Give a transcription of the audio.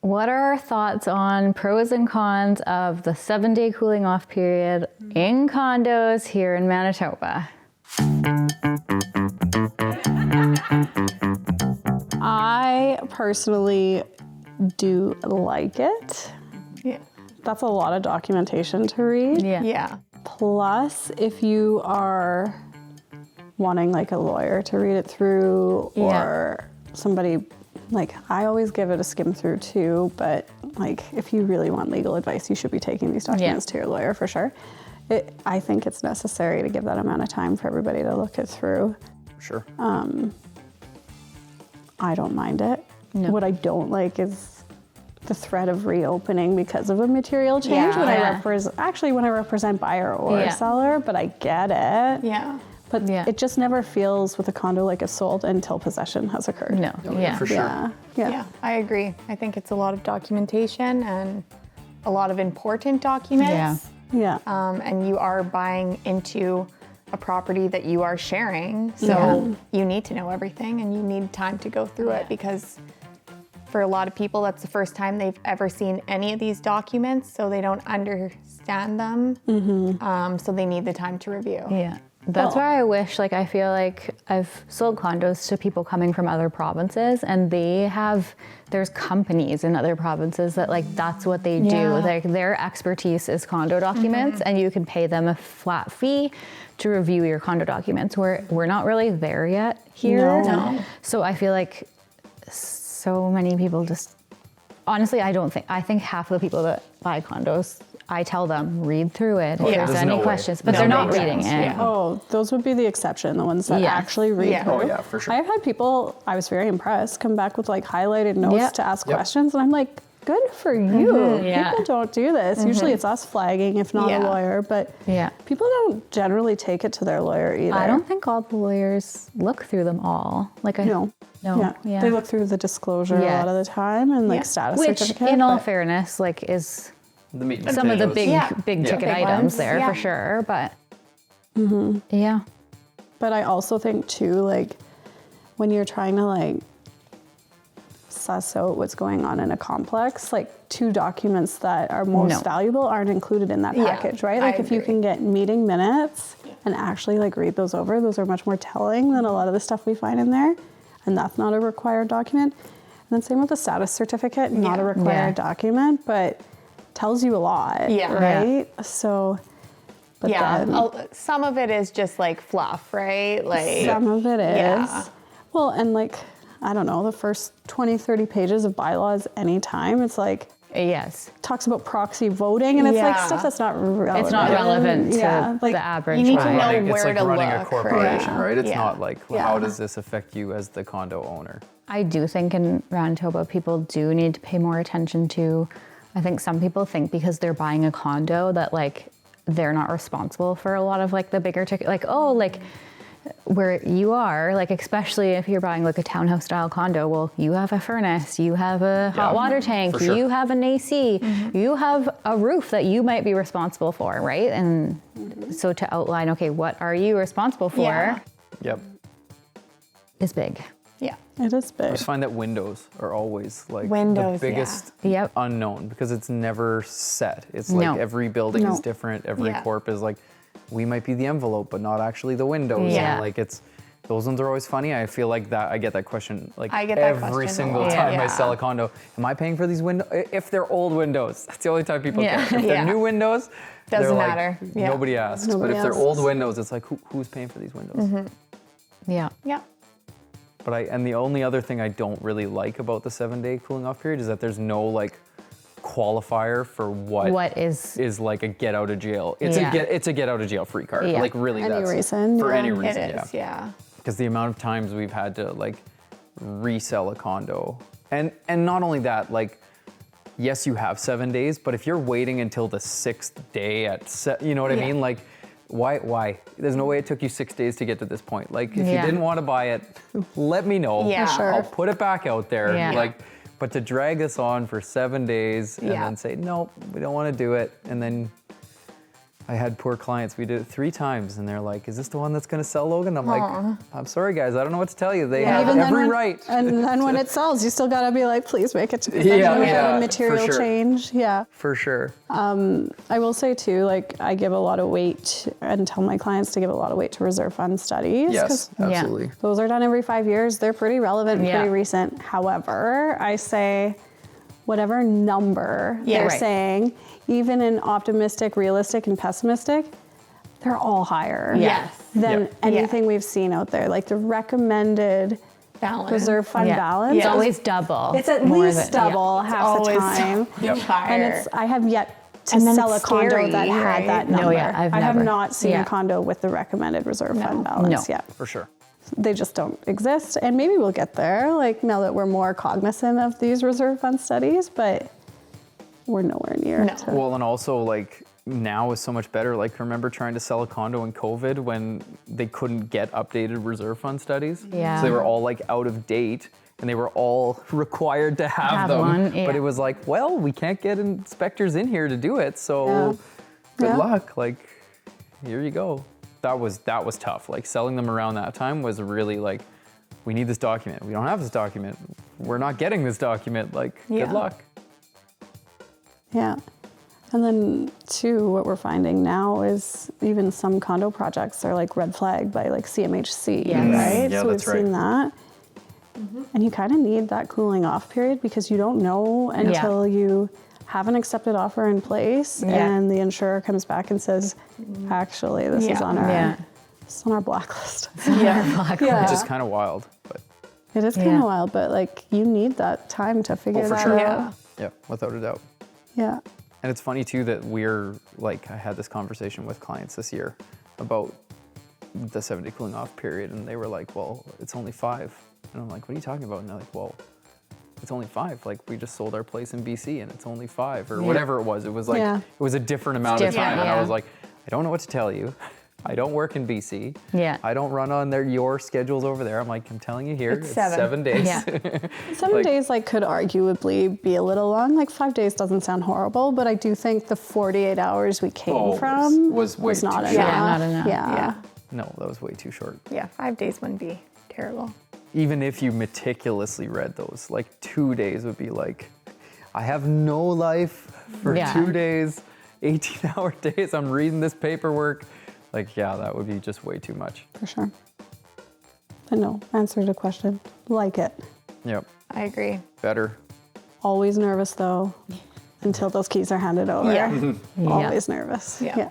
what are our thoughts on pros and cons of the 7-day cooling off period in condos here in Manitoba? I personally do like it. Yeah. That's a lot of documentation to read. Yeah. Plus, if you are wanting like a lawyer to read it through or somebody, like I always give it a skim through too, but like if you really want legal advice, you should be taking these documents to your lawyer for sure. I think it's necessary to give that amount of time for everybody to look it through. Sure. I don't mind it. No. What I don't like is the threat of reopening because of a material change when I represent buyer or seller, but I get it. Yeah. But it just never feels with a condo like a sold until possession has occurred. No. For sure. Yeah, I agree. I think it's a lot of documentation and a lot of important documents. Yeah. And you are buying into a property that you are sharing. So you need to know everything and you need time to go through it, because for a lot of people, that's the first time they've ever seen any of these documents, so they don't understand them. So they need the time to review. Yeah. That's why I wish, like, I feel like I've sold condos to people coming from other provinces, and there's companies in other provinces that, like, that's what they do. Like, their expertise is condo documents, and you can pay them a flat fee to review your condo documents. We're not really there yet here. No. So I feel like so many people just, honestly, I think half of the people that buy condos, I tell them, read through it if there's any questions, but they're not reading it. Yeah. Oh, those would be the exception, the ones that actually read through. Oh yeah, for sure. I've had people, I was very impressed, come back with like highlighted notes to ask questions, and I'm like, good for you. People don't do this. Usually it's us flagging, if not a lawyer, but people don't generally take it to their lawyer either. I don't think all the lawyers look through them all. Like No. They look through the disclosure a lot of the time and like status certificate. Which, in all fairness, like is some of the big ticket items ones, there for sure, but But I also think too, like when you're trying to like suss out what's going on in a complex, like 2 documents that are most valuable aren't included in that package, right? Like if you can get meeting minutes and actually like read those over, those are much more telling than a lot of the stuff we find in there. And that's not a required document. And then same with the status certificate, not a required document, but tells you a lot, right? So, but then, some of it is just like fluff, right? Like some of it is. Well, and like, I don't know, the first 20, 30 pages of bylaws anytime, it's like, talks about proxy voting, and it's like stuff that's not relevant. It's not relevant to like, the average. you need to buyer. know where it's like to running look, a corporation, right? It's not like, how Yeah. does this affect you as the condo owner? I do think in Manitoba, people do need to pay more attention to, I think some people think because they're buying a condo that like they're not responsible for a lot of like the bigger ticket, like, oh, like where you are, like especially if you're buying like a townhouse style condo, well, you have a furnace, you have a hot water tank, you have an AC, you have a roof that you might be responsible for, right? And so to outline, okay, what are you responsible for is big. Yeah. It is big. I just find that windows are always like Windows, the biggest unknown, because it's never set. It's like every building is different. Every corp is like, we might be the envelope, but not actually the windows. And like those ones are always funny. I feel like that I get that question like every single time I sell a condo. Am I paying for these windows? If they're old windows, that's the only time people care. If they're new windows, doesn't like, matter. Nobody asks. But if they're old windows, it's like who's paying for these windows? Yeah. But and the only other thing I don't really like about the 7-day cooling off period is that there's no like qualifier for what is like a get out of jail. It's a get out of jail free card. Like really, any that's reason. For any reason. It is, Because the amount of times we've had to like resell a condo, and not only that, like yes, you have 7 days, but if you're waiting until the 6th day you know what I mean, like. Why? There's no way it took you 6 days to get to this point. Like, if you didn't want to buy it, let me know. Yeah, sure. I'll put it back out there. Yeah. Like, but to drag this on for 7 days and then say, nope, we don't want to do it. And then I had poor clients. We did it 3 times, and they're like, "Is this the one that's going to sell, Logan?" I'm like, "I'm sorry, guys. I don't know what to tell you. They have every right." And then when it sells, you still got to be like, "Please make it to Yeah, material for sure. change." Yeah. For sure. I will say too, like I give a lot of weight and tell my clients to give a lot of weight to reserve fund studies. Yes, absolutely. Those are done every 5 years. They're pretty relevant, Yeah. pretty recent. However, I say whatever number they're saying, even in optimistic, realistic, and pessimistic, they're all higher than anything we've seen out there. Like the recommended balance. reserve fund balance. It's always double. It's at least double half the time. Higher. I have yet to And then sell a it's condo scary, that had right? that No, number. I've I have never. not seen a condo with the recommended reserve fund balance yet. For sure. They just don't exist. And maybe we'll get there, like now that we're more cognizant of these reserve fund studies, but we're nowhere near. Well, and also like now is so much better. Like remember trying to sell a condo in COVID when they couldn't get updated reserve fund studies? Yeah. So they were all like out of date and they were all required to have them. one, But it was like, well, we can't get inspectors in here to do it. So good luck. Like, here you go. That was tough. Like selling them around that time was really like, we need this document. We don't have this document. We're not getting this document. Like, good luck. Yeah. And then too, what we're finding now is even some condo projects are like red flagged by like CMHC, right? Yeah, so we've that's right. seen that. And you kind of need that cooling off period because you don't know until you have an accepted offer in place and the insurer comes back and says, actually, this is on our it's on our blacklist. Which is kind of wild, but It is kind of wild, but like you need that time to figure that out. yeah, without a doubt. Yeah. And it's funny too that we're like, I had this conversation with clients this year about the 7-day cooling off period, and they were like, well, it's only 5. And I'm like, what are you talking about? And they're like, well, it's only 5. Like we just sold our place in BC and it's only 5 or whatever it was. It was like, it was a different amount of time. And I was like, I don't know what to tell you. I don't work in BC. Yeah. I don't run on your schedules over there. I'm like, I'm telling you here, it's 7 days. Yeah. 7 days like could arguably be a little long. Like 5 days doesn't sound horrible, but I do think the 48 hours we came from was way not too enough. short. not enough. Yeah. No, that was way too short. Yeah, 5 days wouldn't be terrible. Even if you meticulously read those, like 2 days would be like, I have no life for 2 days, 18-hour days. I'm reading this paperwork. Like, yeah, that would be just way too much. For sure. But no, answer to question. Like it. Yep. I agree. Better. Always nervous though, until those keys are handed over. Always nervous. Yeah.